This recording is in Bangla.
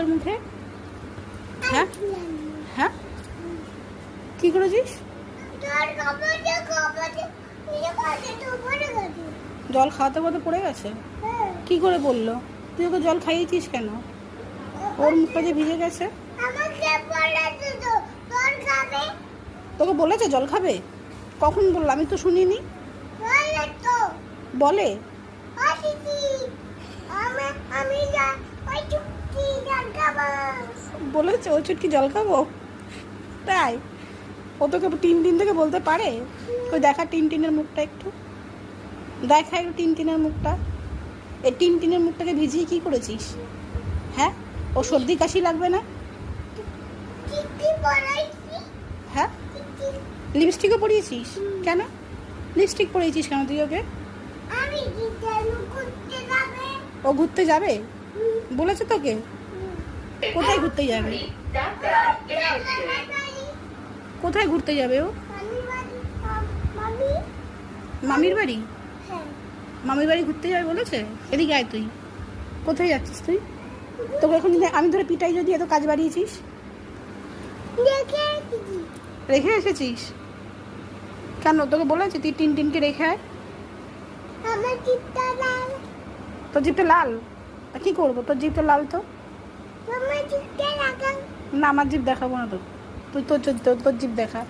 ওর মুখে? হ্যাঁ হ্যাঁ, কি করেছিস? জল খাওয়াতে খাওয়াতে পড়ে গেছে? কি করে বললো? তুই ওকে জল খাইয়েছিস কেন? ওর মুখটা যে ভিজে গেছে। তোকে বলেছে জল খাবে? কখন বললো? আমি তো শুনিনি। বলে বলেছে ওই চুটকি জল খাবো? তাই? ও তোকে টিন থেকে বলতে পারে? ওই দেখা টিনের মুখটা একটু দেখা, একটু টিনের মুখটা। এই টিনের মুখটাকে ভিজিয়ে কি করেছিস? হ্যাঁ, ও সর্দি কাশি লাগবে না? হ্যাঁ, লিপস্টিকও পরিয়েছিস কেন? লিপস্টিক পরিয়েছিস কেন তুই ওকে? ও ঘুরতে যাবে বলেছে তোকে? কোথায় ঘুরতে যাবে? কোথায় ঘুরতে যাবে ও? মামির বাড়ি? মামির বাড়ি ঘুরতে যাবে বলেছে? এদিকে আয় তুই। কোথায় যাচ্ছিস তুই? তোকে এখন আমি ধরে পিটাই যদি এত কাজ বাড়িয়েছিস। রেখে এসেছিস কেন? তোকে বলেছে তুই টিনকে রেখে আয়। তোর জিপটা লাল? তা কি করবো? তোর জিপটা লাল তো। না, আমার জিপ দেখাবো না তো। তুই তোর জিপ দেখা।